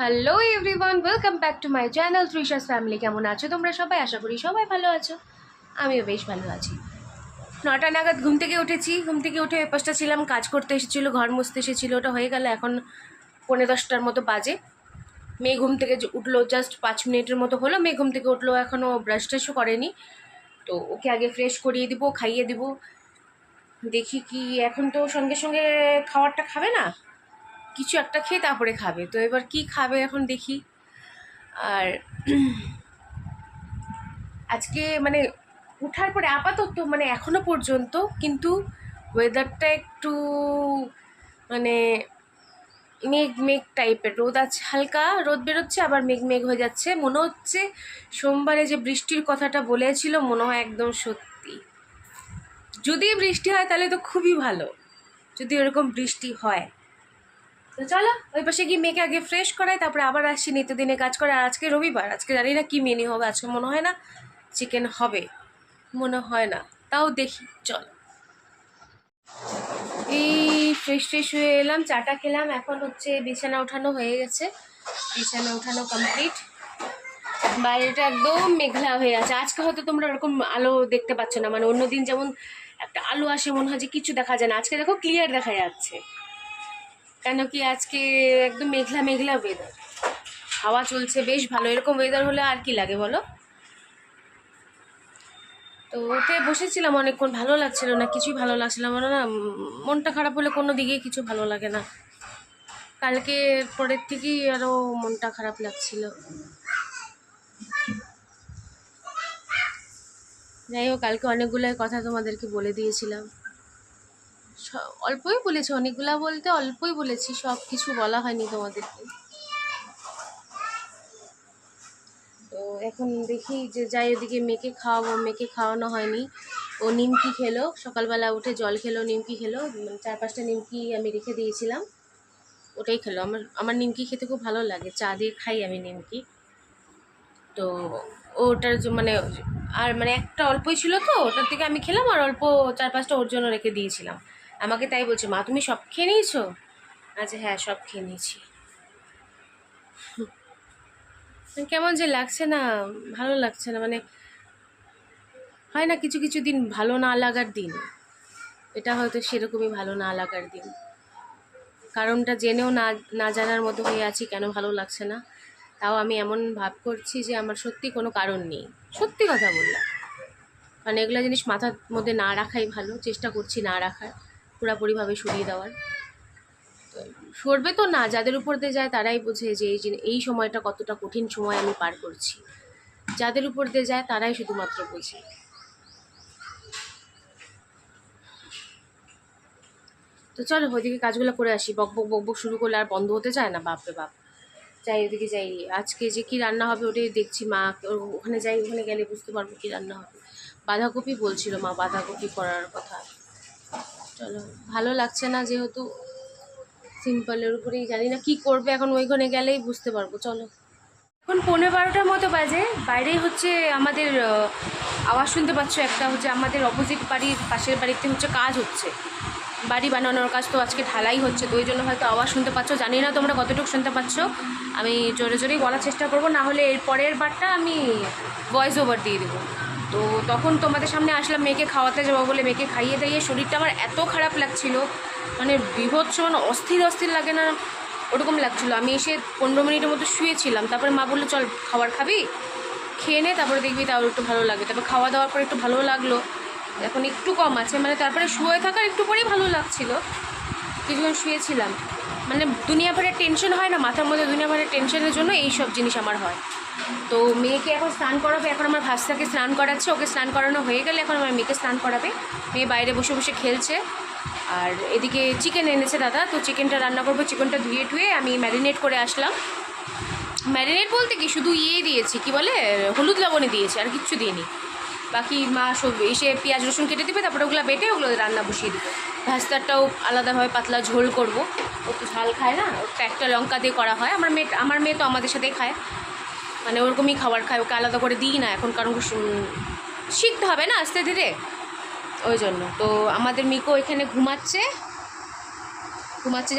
Hello everyone, welcome back to my channel ত্রিশাস family. কেমন আছো তোমরা সবাই? আশা করি সবাই ভালো আছো। আমিও বেশ ভালো আছি। 9টা নাগাদ ঘুম থেকে উঠেছি। ঘুম থেকে উঠে পাঁচটা ছিলাম, কাজ করতে এসেছিলো, ঘর মুছতে এসেছিলো, ওটা হয়ে গেল। এখন 9:45টার মতো বাজে। মেয়ে ঘুম থেকে উঠলো, জাস্ট 5 মিনিটের মতো হলো মেয়ে ঘুম থেকে উঠলো। এখনও ব্রাশ ট্রাশও করেনি, তো ওকে আগে ফ্রেশ করিয়ে দিব, খাইয়ে দিব। দেখি কি, এখন তো সঙ্গে সঙ্গে খাবারটা খাবে না, কিছু একটা খেয়ে তারপরে খাবে। তো এবার কি খাবে এখন দেখি। আর আজকে মানে উঠার পরে আপাতত মানে এখনো পর্যন্ত কিন্তু ওয়েদারটা একটু মানে মেঘ মেঘ টাইপের, রোদ আছে, হালকা রোদ বেরোচ্ছে, আবার মেঘ মেঘ হয়ে যাচ্ছে। মনে হচ্ছে সোমবারে যে বৃষ্টির কথাটা বলেছিল মনে হয় একদম সত্যি। যদি বৃষ্টি হয় তাহলে তো খুবই ভালো, যদি এরকম বৃষ্টি হয়। তো চলো ওই পাশে গিয়ে মেয়েকে আগে ফ্রেশ করাই, তারপরে আবার আসছি নিত্যদিনে কাজ করে। আর আজকে রবিবার, আজকে জানি না কি মেনু হবে। আজকে মনে হয় না চিকেন হবে, মনে হয় না, তাও দেখি। চল, এই ফ্রেশ ফ্রেশ হয়ে এলাম, চাটা খেলাম। এখন হচ্ছে বিছানা ওঠানো হয়ে গেছে, বিছানা ওঠানো কমপ্লিট। বাইরেটা একদম মেঘলা হয়ে আছে। আজকে হয়তো তোমরা ওরকম আলো দেখতে পাচ্ছ না, মানে অন্যদিন যেমন একটা আলো আসে মনে হয় যে কিছু দেখা যায় না, আজকে দেখো ক্লিয়ার দেখা যাচ্ছে। কেন কি আজকে একদম মেঘলা মেঘলা ওয়েদার, হাওয়া চলছে, বেশ ভালো। এরকম ওয়েদার হলে আর কি লাগে বলো। তো ওতে বসেছিলাম অনেকক্ষণ, ভালো লাগছিল না, কিছুই ভালো লাগছিল না। না, মনটা খারাপ হলে কোনো দিকে কিছু ভালো লাগে না। কালকে পরের থেকেই আরও মনটা খারাপ লাগছিল। যাই হোক, কালকে অনেকগুলোই কথা তোমাদেরকে বলে দিয়েছিলাম। অল্পই বলেছি, অনেকগুলা বলতে অল্পই বলেছি, সব কিছু বলা হয়নি তোমাদেরকে। তো এখন দেখি যে যাই ওদিকে মেয়েকে খাওয়াবো। মেয়েকে খাওয়ানো হয়নি, ও নিমকি খেলো সকালবেলা উঠে, জল খেলো, নিমকি খেলো। 4-5টা নিমকি আমি রেখে দিয়েছিলাম, ওটাই খেলো। আমার আমার নিমকি খেতে খুব ভালো লাগে, চা দিয়ে খাই আমি নিমকি। তো ওটার মানে আর মানে একটা অল্পই ছিল, তো ওটার থেকে আমি খেলাম, আর অল্প 4-5টা ওর জন্য রেখে দিয়েছিলাম। আমাকে তাই বলছে, মা তুমি সব খেয়ে নিয়েছো? আচ্ছা হ্যাঁ, সব খেয়ে নিয়েছি। কেমন যে লাগছে না, ভালো লাগছে না। মানে হয় না কিছু কিছু দিন ভালো না লাগার দিন, এটা হয়তো সেরকমই ভালো না লাগার দিন। কারণটা জেনেও না না জানার মতো হয়ে আছি কেন ভালো লাগছে না। তাও আমি এমন ভাব করছি যে আমার সত্যি কোনো কারণ নেই, সত্যি কথা বললাম। মানে এগুলো জিনিস মাথার মধ্যে না রাখাই ভালো, চেষ্টা করছি না রাখার, পুরোপুরিভাবে সরিয়ে দেওয়ার। তো সরবে তো না, যাদের উপর দিয়ে যায় তারাই বোঝে যে এই সময়টা কতটা কঠিন সময় আমি পার করছি। যাদের উপর দিয়ে যায় তারাই শুধুমাত্র বোঝে। তো চলো ওইদিকে কাজগুলো করে আসি। বক বক বক বক শুরু করলে আর বন্ধ হতে চায় না, বাপরে বাপ। যাই ওদিকে যাই, আজকে যে কি রান্না হবে ওটাই দেখছি। মা ওখানে যাই, ওখানে গেলে বুঝতে পারবো কি রান্না হবে। বাঁধাকপি বলছিল মা, বাঁধাকপি করার কথা। চলো, ভালো লাগছে না যেহেতু, সিম্পলের উপরেই, জানি না কি করবে এখন, ওইখানে গেলেই বুঝতে পারবো। চলো, এখন 11:15টার মতো বাজে। বাইরেই হচ্ছে আমাদের আওয়াজ শুনতে পাচ্ছ, একটা হচ্ছে আমাদের অপোজিট বাড়ির পাশের বাড়িতে হচ্ছে কাজ হচ্ছে, বাড়ি বানানোর কাজ। তো আজকে ঢালাই হচ্ছে, তো ওই জন্য হয়তো আওয়াজ শুনতে পাচ্ছ। জানি না তোমরা কতটুকু শুনতে পাচ্ছ, আমি জোরে জোরেই বলার চেষ্টা করবো, না হলে এর পরের বারটা আমি ভয়েস ওভার দিয়ে দেবো। তো তখন তোমাদের সামনে আসলাম মেয়েকে খাওয়াতে যাবো বলে, মেয়েকে খাইয়ে দাইয়ে শরীরটা আমার এত খারাপ লাগছিল, মানে বিভৎস, মানে অস্থির অস্থির লাগে না, ওরকম লাগছিলো। আমি এসে 15 মিনিটের মতো শুয়েছিলাম, তারপরে মা বললো চল খাবার খাবি, খেয়ে নে, তারপরে দেখবি তাও একটু ভালো লাগবে। তারপর খাওয়া দাওয়ার পর একটু ভালো লাগলো, এখন একটু কম আছে। মানে তারপরে শুয়ে থাকার একটু পরেই ভালো লাগছিল, কিছুক্ষণ শুয়েছিলাম। মানে দুনিয়া ভরের টেনশন হয় না মাথার মধ্যে, দুনিয়া ভরের টেনশনের জন্য এই সব জিনিস আমার হয়। তো মেয়েকে এখন স্নান করাবে, এখন আমার ভাস্তাকে স্নান করাচ্ছে, ওকে স্নান করানো হয়ে গেলে এখন আমার মেয়েকে স্নান করাবে। মেয়ে বাইরে বসে বসে খেলছে। আর এদিকে চিকেন এনেছে দাদা, তো চিকেনটা রান্না করবো। চিকেনটা ধুয়ে টুয়ে আমি ম্যারিনেট করে আসলাম। ম্যারিনেট বলতে কি, শুধু দিয়েছি, কি বলে, হলুদ লবণে দিয়েছি, আর কিচ্ছু দিইনি। বাকি মা সব এসে পেঁয়াজ রসুন কেটে দেবে, তারপরে ওগুলো বেটে ওগুলো রান্না বসিয়ে দেবে। ভাস্তারটাও আলাদাভাবে পাতলা ঝোল করব, ও তো ঝাল খায় না, ওটা একটা লঙ্কা দিয়ে করা হয়। আমার মেয়ে তো আমাদের সাথেই খায়, মানে ওরকমই খাবার খায়, ওকে আলাদা করে দিই না এখন, কারণ শিখতে হবে না আস্তে ধীরে, ওই জন্য। তো আমাদের মিকো এখানে ঘুমাচ্ছে,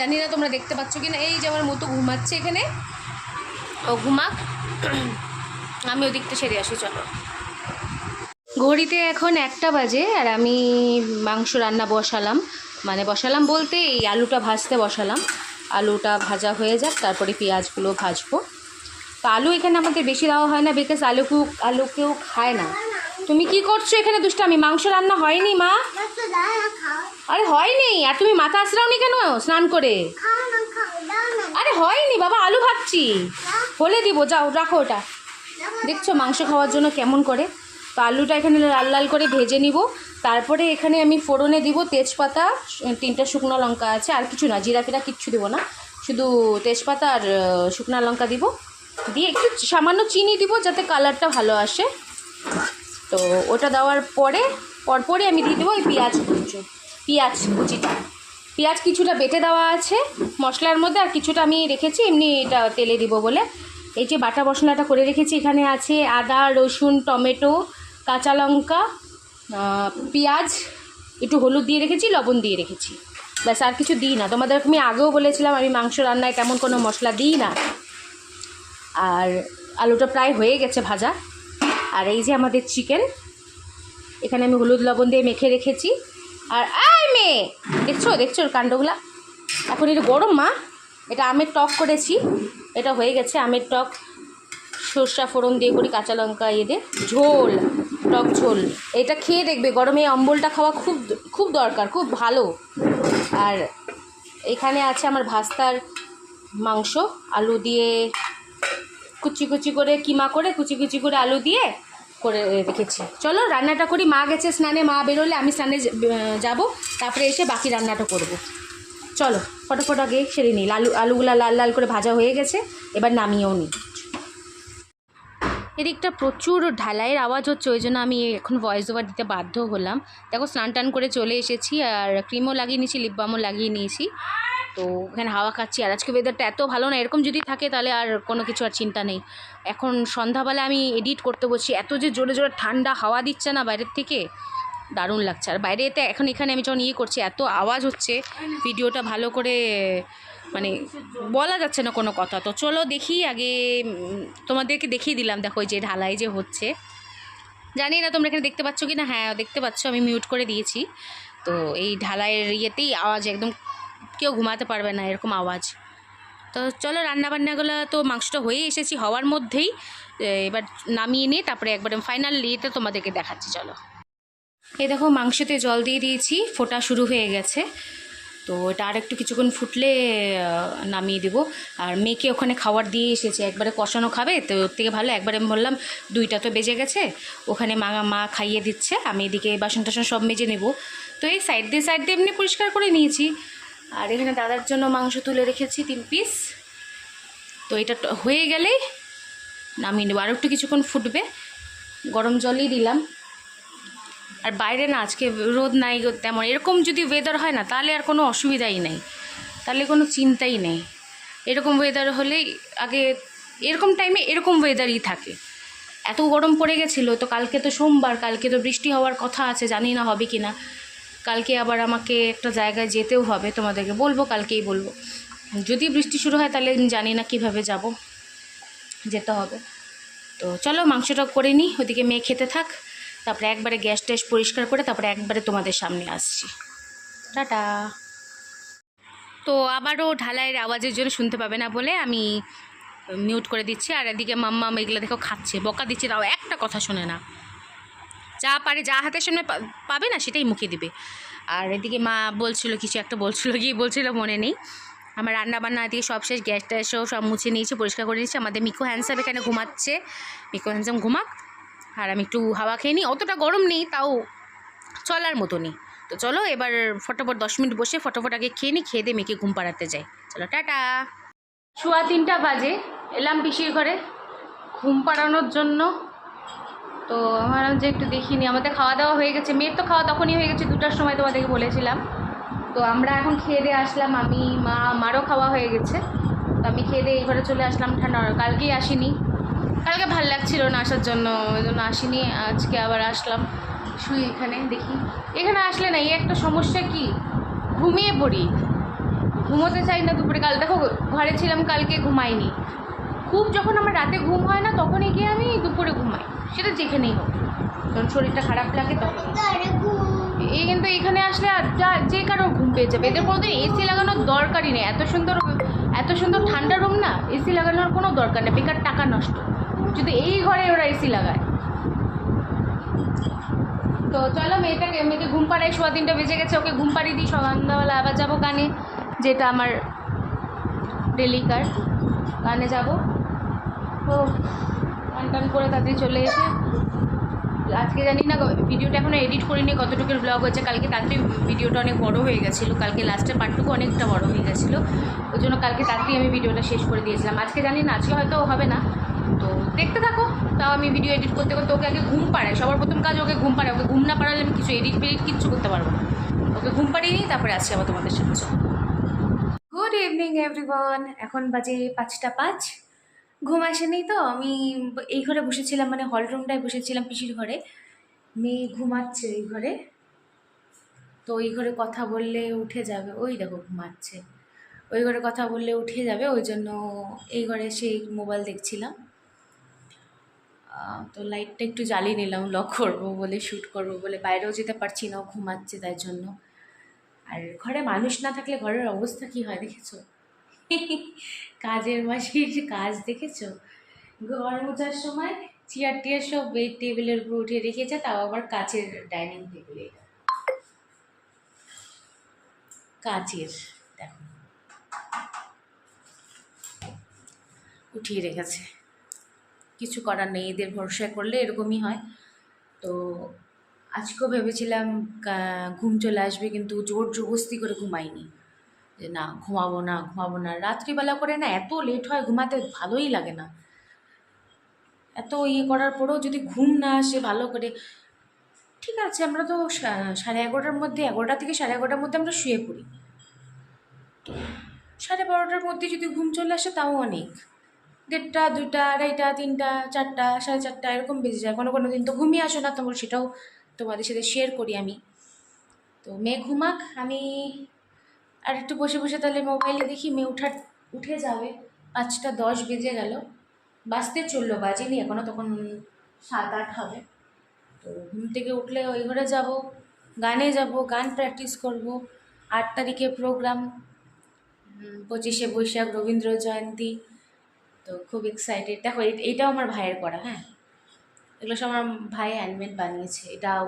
জানি না তোমরা দেখতে পাচ্ছ কি না, এই যে আমার মতো ঘুমাচ্ছে এখানে। ও ঘুমাক, আমি ওদিকটা সেরে আসি। চলো, ঘড়িতে এখন 1টা বাজে আর আমি মাংস রান্না বসালাম, মানে বসালাম বলতে এই আলুটা ভাজতে বসালাম। আলুটা ভাজা হয়ে যাক, তারপরে পেঁয়াজগুলো ভাজবো। তো আলু এখানে আমাদের বেশি দেওয়া হয় না, বিকজ আলু কেউ খায় না। তুমি কি করছো এখানে দুষ্টামি? মাংস রান্না হয়নি মা? আরে হয়নি, আর তুমি মাথা আসরাওনি কেন স্নান করে? আরে হয়নি বাবা, আলু ভাজছি, হলে দিব, যাও রাখো ওটা। দেখছো মাংস খাওয়ার জন্য কেমন করে। তো আলুটা এখানে লাল লাল করে ভেজে নিব। তারপরে এখানে আমি ফোড়নে দিব তেজপাতা, 3টা শুকনো লঙ্কা আছে, আর কিছু না, জিরা ফিরা কিচ্ছু দিব না, শুধু তেজপাতা আর শুকনো লঙ্কা দিব, দিয়ে একটু সামান্য চিনি দিব যাতে কালারটা ভালো আসে। তো ওটা দেওয়ার পরপরই আমি দিয়ে দেবো ওই পেঁয়াজ কুচিটা। পেঁয়াজ কিছুটা বেটে দেওয়া আছে মশলার মধ্যে, আর কিছুটা আমি রেখেছি এমনি এটা তেলে দিব বলে। এই যে বাটা মশলাটা করে রেখেছি, এখানে আছে আদা, রসুন, টমেটো, কাঁচা লঙ্কা, পেঁয়াজ, একটু হলুদ দিয়ে রেখেছি, লবণ দিয়ে রেখেছি, ব্যাস, আর কিছু দিই না। তোমাদের আমি আগেও বলেছিলাম আমি মাংস রান্নায় তেমন কোনো মশলা দিই না। আর আলুটা প্রায় হয়ে গেছে ভাজা। আর এই যে আমাদের চিকেন, এখানে আমি হলুদ লবণ দিয়ে মেখে রেখেছি। আর মেয়ে দেখছো ওর কাণ্ডগুলা। এখন এটা গরম মা, এটা আমের টক করেছি, এটা হয়ে গেছে আমের টক, সরষা ফোড়ন দিয়ে করি, কাঁচা লঙ্কা দিয়ে ঝোল, টক ঝোল। এটা খেয়ে দেখবে, গরমে অম্বলটা খাওয়া খুব খুব দরকার, খুব ভালো। আর এখানে আছে আমার ভাস্তার মাংস, আলু দিয়ে কুচি কুচি করে কিমা করে কুচি কুচি করে আলু দিয়ে করে রেখেছি। চলো রান্নাটা করি, মা গেছে স্নানে, মা বেরোলে আমি স্নানে যাব, তারপরে এসে বাকি রান্নাটা করব। চলো ফটাফট আগে সেরে নিই। আলুগুলা লাল লাল করে ভাজা হয়ে গেছে, এবার নামিয়েও নিই। এদিকটা প্রচুর ঢালাইয়ের আওয়াজ হচ্ছে, ওই জন্য আমি এখন ভয়েস ওভার দিতে বাধ্য হলাম। দেখো স্নান টান করে চলে এসেছি, আর ক্রিমও লাগিয়ে নিয়েছি, লিপ বামও লাগিয়ে নিয়েছি। তো ওখানে হাওয়া খাচ্ছি, আর আজকে ওয়েদারটা এত ভালো না, এরকম যদি থাকে তাহলে আর কোনো কিছু আর চিন্তা নেই। এখন সন্ধ্যাবেলা আমি এডিট করতে বসছি, এত যে জোরে জোরে ঠান্ডা হাওয়া দিচ্ছে না বাইরের থেকে, দারুণ লাগছে। আর বাইরে এতে এখন এখানে আমি যখন করছি এত আওয়াজ হচ্ছে, ভিডিওটা ভালো করে মানে বলা যাচ্ছে না কোনো কথা। তো চলো দেখি, আগে তোমাদেরকে দেখিয়ে দিলাম, দেখো যে ঢালাই যে হচ্ছে, জানি না তোমরা এখানে দেখতে পাচ্ছ কি না। হ্যাঁ দেখতে পাচ্ছ, আমি মিউট করে দিয়েছি। তো এই ঢালাইয়ের ইয়েতেই আওয়াজ, একদম কেউ ঘুমাতে পারবে না এরকম আওয়াজ। তো চলো রান্নাবান্নাগুলো তো মাংসটা হয়ে এসেছি, হওয়ার মধ্যেই এবার নামিয়ে নিয়ে তারপরে একবারে ফাইনাল ইয়েটা তোমাদেরকে দেখাচ্ছি। চলো, এই দেখো মাংসতে জল দিয়ে দিয়েছি, ফোটা শুরু হয়ে গেছে। তো এটা আর একটু কিছুক্ষণ ফুটলে নামিয়ে দেবো। আর মেয়েকে ওখানে খাবার দিয়ে এসেছে, একবারে কষানো খাবে তো ওর থেকে ভালো একবারে বললাম, 2টা তো বেজে গেছে, ওখানে মা খাইয়ে দিচ্ছে, আমি এদিকে বাসন টাসন সব মেজে নেব। তো এই সাইড দিয়ে এমনি পরিষ্কার করে নিয়েছি। আর এখানে দাদার জন্য মাংস তুলে রেখেছি 3 পিস। তো এটা হয়ে গেলেই নামিয়ে নেবো, আর একটু কিছুক্ষণ ফুটবে, গরম জলই দিলাম। আর বাইরে না আজকে রোদ নাই তেমন, এরকম যদি ওয়েদার হয় না তাহলে আর কোনো অসুবিধাই নেই, তাহলে কোনো চিন্তাই নেই। এরকম ওয়েদার হলেই আগে এরকম টাইমে এরকম ওয়েদারই থাকে। এত গরম পড়ে গেছিলো, তো কালকে তো সোমবার, কালকে তো বৃষ্টি হওয়ার কথা আছে, জানি না হবে কি না। কালকে আবার আমাকে একটা জায়গায় যেতেও হবে, তোমাদেরকে বলবো, কালকেই বলবো। যদি বৃষ্টি শুরু হয় তাহলে জানি না কিভাবে যাব, যেতে হবে। তো চলো মাংসটা করে নিই, ওদিকে মেয়ে খেতে থাক, তারপরে একবারে গ্যাস ট্যাস পরিষ্কার করে তারপরে একবারে তোমাদের সামনে আসছি। টাটা। তো আবারও ঢালাইয়ের আওয়াজের জন্য শুনতে পাবে না বলে আমি মিউট করে দিচ্ছি। আর এদিকে মাম্মা এগুলো দেখো খাচ্ছে, বকা দিচ্ছে, তাও একটা কথা শোনে না, যা পারে যা হাতের সামনে পাবে না সেটাই মুখে দিবে। আর এদিকে মা বলছিল কিছু একটা বলছিল মনে নেই। আমার রান্নাবান্না এদিকে সব শেষ, গ্যাস ট্যাসও সব মুছে নিয়েছি, পরিষ্কার করে নিয়েছি। আমাদের মিকো হ্যান্ডসাম এখানে ঘুমাচ্ছে, মিকো হ্যান্ডসাম ঘুমাক, আর আমি একটু হাওয়া খেয়ে নিই, অতটা গরম নেই, তাও চলার মতো নেই। তো চলো এবার ফটাফট 10 মিনিট বসে ফটাফট আগে খেয়ে নিই, খেয়ে দিয়ে মেয়েকে ঘুম পাড়াতে যাই। চলো টাটা। 3:15 বাজে, এলাম পিসির ঘরে ঘুম পাড়ানোর জন্য। তো আমার যে একটু দেখিনি, আমাদের খাওয়া দাওয়া হয়ে গেছে, মেয়ের তো খাওয়া তখনই হয়ে গেছে 2টার সময়, তোমাদেরকে বলেছিলাম। তো আমরা এখন খেয়ে দিয়ে আসলাম, আমি মারও খাওয়া হয়ে গেছে। তো আমি খেয়ে দিয়ে এই ঘরে চলে আসলাম, ঠান্ডা, কালকেই আসিনি, কালকে ভাল লাগছিল না আসার জন্য, ওই জন্য আসিনি। আজকে আবার আসলাম, শুই এখানে। দেখি এখানে আসলে না এই একটা সমস্যা, কি ঘুমিয়ে পড়ি, ঘুমোতে চাই না দুপুরে। কাল দেখো ঘরে ছিলাম, কালকে ঘুমাইনি, খুব যখন আমার রাতে ঘুম হয় না তখনই গিয়ে আমি দুপুরে ঘুমাই, সেটা যেখানেই হোক, যখন শরীরটা খারাপ লাগে তখন। এই কিন্তু এখানে আসলে আর যে কারো ঘুম পেয়ে যাবে, এদের কোনো এসি লাগানোর দরকারই নেই, এত সুন্দর ঠান্ডা রুম না, এসি লাগানোর কোনো দরকার নেই, বেকার টাকা নষ্ট যদি এই ঘরে ওরা এসি লাগায়। তো চলো মেয়েকে ঘুম পাড়াই, 3:15 বেজে গেছে, ওকে ঘুম পাড়িয়ে দিই, সন্ধ্যাবেলা আবার যাবো গানে, যেটা আমার ডেলিকার, গানে যাবো। তো গান টান করে তাড়াতাড়ি চলে এসে, আজকে জানি না ভিডিওটা এখনও এডিট করিনি, কতটুকুর ব্লগ হয়েছে, কালকে তাড়াতাড়ি ভিডিওটা অনেক বড় হয়ে গেছিলো, কালকে লাস্টের পার্টটুকু অনেকটা বড় হয়ে গেছিলো, ওই জন্য কালকে তাড়াতাড়ি আমি ভিডিওটা শেষ করে দিয়েছিলাম। আজকে জানি না, আজকে হয়তো হবে না, তো দেখতে থাকো। তাও আমি ভিডিও এডিট করতে করতে ওকে আগে ঘুম পাড়াই, সবার প্রথম কাজ ওকে ঘুম পাড়াই, ওকে ঘুম না পাড়ালে আমি কিছু এডিট কিচ্ছু করতে পারবো না, ওকে ঘুম পাড়িয়ে নিই, তারপরে আসছি আবার তোমাদের সাথে। গুড ইভিনিং এভরিওয়ান, এখন বাজে 5টা 5। ঘুম আসেনি তো, আমি এই ঘরে বসেছিলাম, মানে হল রুমটায় বসেছিলাম পিসির ঘরে, মেয়ে ঘুমাচ্ছে এই ঘরে, তো ওই ঘরে কথা বললে উঠে যাবে, ওই দেখো ঘুমাচ্ছে, ওই ঘরে কথা বললে উঠে যাবে, ওই জন্য এই ঘরে সেই মোবাইল দেখছিলাম। তো লাইটটা একটু জ্বালিয়ে নিলাম, লক করবো বলে, শ্যুট করবো বলে, বাইরেও যেতে পারছি না, ঘুমাচ্ছে তাই জন্য। আর ঘরে মানুষ না থাকলে ঘরের অবস্থা কি হয় দেখেছো? কাজের মাসির কাজ দেখেছো? ঘর মোছার সময় চেয়ার টিয়ার সব বেড টেবিলের উপর উঠিয়ে রেখেছে, তাও আবার কাচের ডাইনিং টেবিলে, কাচের, দেখো উঠিয়ে রেখেছে। কিছু করার নেই, এদের ভরসায় করলে এরকমই হয়। তো আজকেও ভেবেছিলাম ঘুম চলে আসবে, কিন্তু জোর জবস্তি করে ঘুমাইনি, যে না ঘুমাবো না ঘুমাবো না। রাত্রিবেলা করে না এত লেট হয় ঘুমাতে, ভালোই লাগে না, এত করার পরেও যদি ঘুম না আসে ভালো করে। ঠিক আছে, আমরা তো 11:30-র মধ্যে, 11টা থেকে 11:30-র মধ্যে আমরা শুয়ে পড়ি, 12:30-র মধ্যে যদি ঘুম চলে আসে তাও অনেক। 1:30, 2টা, 2:30, 3টা, 4টা, 4:30 এরকম বেজে যায়, কোনো কোনো দিন তো ঘুমিয়ে আসো না, তোমার সেটাও তোমাদের সাথে শেয়ার করি আমি। তো মেয়ে ঘুমাক, আমি আর একটু বসে বসে তাহলে মোবাইলে দেখি, মেয়ে উঠে যাবে। 5টা 10 বেজে গেল, বাজতে চললো, বাজেনি এখনও, তখন 7-8 হবে। তো ঘুম থেকে উঠলে ওই ঘরে যাব, গানে যাব, গান প্র্যাকটিস করব। 8 তারিখে প্রোগ্রাম, 25শে বৈশাখ রবীন্দ্র জয়ন্তী, তো খুব এক্সাইটেড। দেখো এইটাও আমার ভাইয়ের করা, হ্যাঁ, এগুলো সব আমার ভাই হ্যান্ডমেড বানিয়েছে। এটাও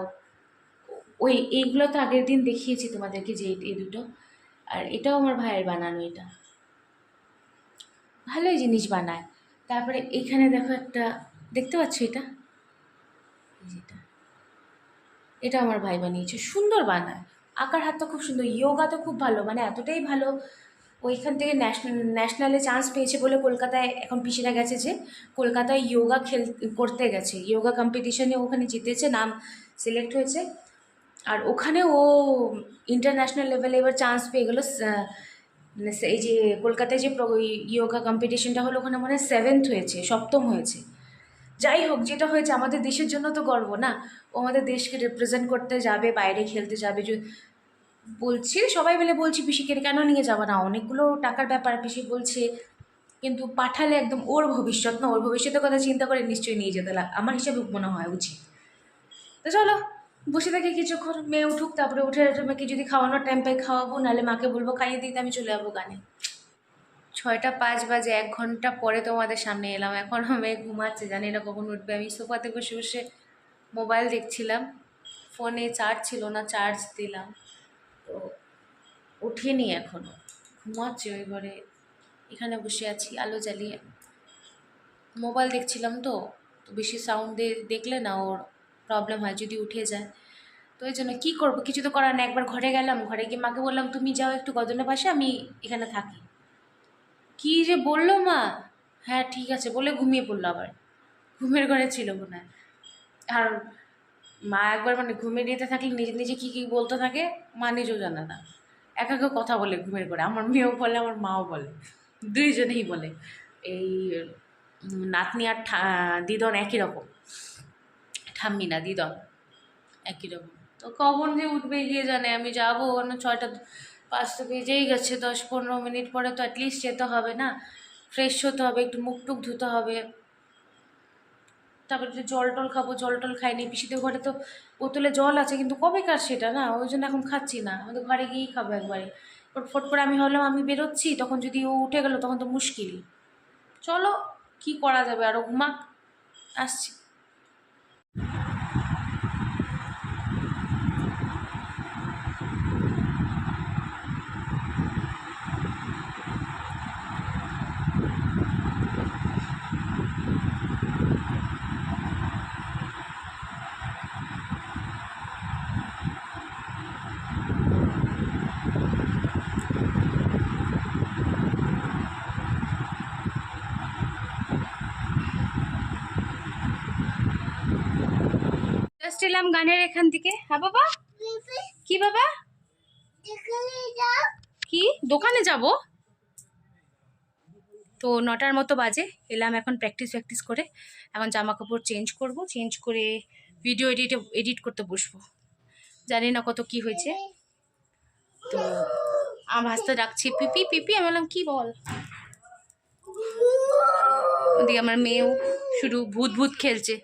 এইগুলো তো আগের দিন দেখিয়েছি তোমাদেরকে, যে এই দুটো, আর এটাও আমার ভাইয়ের বানানো, এটা ভালোই জিনিস বানায়। তারপরে এখানে দেখো একটা, দেখতে পাচ্ছ এটা, যেটা, এটা আমার ভাই বানিয়েছে, সুন্দর বানায়, আঁকার হাতটা খুব সুন্দর, যোগা তো খুব ভালো, মানে এতটাই ভালো, ওইখান থেকে ন্যাশনালে চান্স পেয়েছে বলে, কলকাতায় এখন পিসিরা গেছে, যে কলকাতায় যোগা করতে গেছে, যোগা কম্পিটিশনে ওখানে জিতেছে, নাম সিলেক্ট হয়েছে, আর ওখানে ও ইন্টারন্যাশনাল লেভেলে এবার চান্স পেয়ে গেলো। মানে এই যে কলকাতায় যে যোগা কম্পিটিশনটা হলো, ওখানে মনে হয় 7th হয়েছে, 7ম হয়েছে। যাই হোক, যেটা হয়েছে আমাদের দেশের জন্য তো গর্ব না, ও আমাদের দেশকে রিপ্রেজেন্ট করতে যাবে, বাইরে খেলতে যাবে। বলছি সবাই মিলে বলছি, পিসিকে কেন নিয়ে যাবো না, অনেকগুলো টাকার ব্যাপার, পিসি বলছে, কিন্তু পাঠালে একদম ওর ভবিষ্যৎ না, ওর ভবিষ্যতের কথা চিন্তা করে নিশ্চয়ই নিয়ে যেতে আমার হিসাবে মনে হয় উচিত। তো চলো বসে থাকি কিছুক্ষণ, মেয়ে উঠুক, তারপরে উঠে মেয়েকে যদি খাওয়ানোর টাইম পাই খাওয়াবো, নাহলে মাকে বলবো খাইয়ে দিতে, আমি চলে যাবো গানে। 6টা 5 বাজে, 1 ঘন্টা পরে তোমাদের সামনে এলাম, এখনও মেয়ে ঘুমাচ্ছে, জানি না কখন উঠবে। আমি সোফাতে বসে বসে মোবাইল দেখছিলাম, ফোনে চার্জ ছিল না, চার্জ দিলাম, তো উঠিনি এখনও, ঘুমাচ্ছে ওই ঘরে। এখানে বসে আছি আলো জ্বালিয়ে, মোবাইল দেখছিলাম, তো বেশি সাউন্ড দেখলে না ওর প্রবলেম হয় যদি উঠে যায়, তো ওই জন্য কী করবো, কিছু তো করার না। একবার ঘরে গেলাম, ঘরে গিয়ে মাকে বললাম তুমি যাও একটু গজনের পাশে, আমি এখানে থাকি। কী যে বললো মা, হ্যাঁ ঠিক আছে বলে ঘুমিয়ে পড়লো, আবার ঘুমের ঘরে ছিল মনে হয়। আর মা একবার মানে ঘুমিয়ে নিতে থাকলে নিজে নিজে কী কী বলতে থাকে, মা নিজেও জানে না, একা কথা বলে ঘুমের ঘরে, আমার মেয়েও বলে আমার মাও বলে, দুইজনেই বলে। এই নাতনি আর দিদন একই রকম, ঠাম্মি না দিদন একই রকম। তো কখন যে উঠবে গিয়ে জানে, আমি যাবো, 6টা 5 তো বেজেই গেছে, 10-15 মিনিট পরে তো অ্যাটলিস্ট যেতে হবে না। ফ্রেশ হতে হবে, একটু মুখ টুক ধুতে হবে, তারপরে একটু জল টল খাবো। জল টল খাইনি, পিসিদের ঘরে তো বোতলে জল আছে, কিন্তু কবেকার সেটা না, ওই জন্য এখন খাচ্ছি না, আমাদের ঘরে গিয়েই খাবো একবারে। ফট করে আমি ভাবলাম আমি বেরোচ্ছি, তখন যদি ও উঠে গেল তখন তো মুশকিল। চলো কি করা যাবে, আরও ঘুমাক, আসছি। জাস্ট এলাম গানের এখান থেকে। হ্যাঁ বাবা, কি বাবা, কি দোকানে যাব? তো 9টার মতো বাজে, এলাম এখন প্র্যাকটিস করে। এখন জামা কাপড় চেঞ্জ করব, চেঞ্জ করে ভিডিও এডিট করতে বসবো। জানি না কত কি হয়েছে। তো আমার ভাস্তা ডাকছে পিপি পিপি, আমি বললাম কি বল। ওদিকে আমার মেয়েও শুধু ভূত ভূত খেলছে।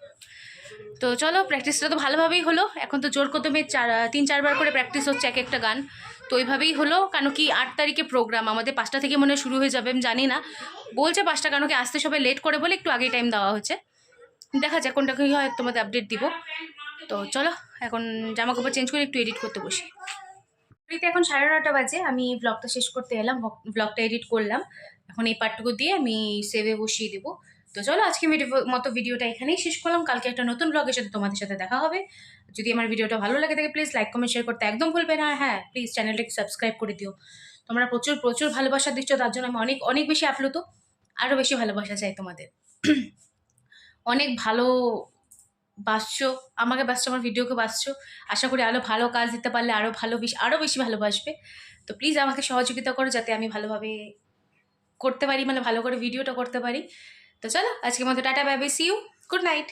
তো চলো, প্র্যাকটিসটা তো ভালোভাবেই হলো। এখন তো জোর কদমে 3-4 বার করে প্র্যাকটিস হচ্ছে এক একটা গান। তো ওইভাবেই হলো, কেন কি 8 তারিখে প্রোগ্রাম আমাদের, 5টা থেকে মনে হয় শুরু হয়ে যাবে, আমি জানি না। বলছে 5টা, কেন কি আসতে সবাই লেট করে বলে একটু আগেই টাইম দেওয়া হচ্ছে। দেখা যাক কোনটা কি হয়, তোমাদের আপডেট দিব। তো চলো এখন জামা কাপড় চেঞ্জ করে একটু এডিট করতে বসি। এখন 9:30 বাজে, আমি ব্লগটা শেষ করতে এলাম, ব্লগটা এডিট করলাম। এখন এই পার্টটুকু দিয়ে আমি সেভে বসিয়ে দেবো। তো চলো আজকে মতো ভিডিওটা এখানেই শেষ করলাম। কালকে একটা নতুন ব্লগের সাথে তোমাদের সাথে দেখা হবে। যদি আমার ভিডিওটা ভালো লাগে থাকে প্লিজ লাইক কমেন্ট শেয়ার করতে একদম ভুলবে না। হ্যাঁ প্লিজ চ্যানেলটাকে সাবস্ক্রাইব করে দিও। তোমরা প্রচুর প্রচুর ভালোবাসা দিচ্ছ, তার জন্য আমি অনেক অনেক বেশি আপ্লুত। আরও বেশি ভালোবাসা চাই তোমাদের। অনেক ভালো বাসছো আমাকে, বাসছো আমার ভিডিওকে বাসছো। আশা করি আরও ভালো কাজ দিতে পারলে আরও বেশি ভালোবাসবে। তো প্লিজ আমাকে সহযোগিতা করো যাতে আমি ভালোভাবে করতে পারি, মানে ভালো করে ভিডিওটা করতে পারি। তো চলো আজকের মতো tata, bye bye, see you, good night.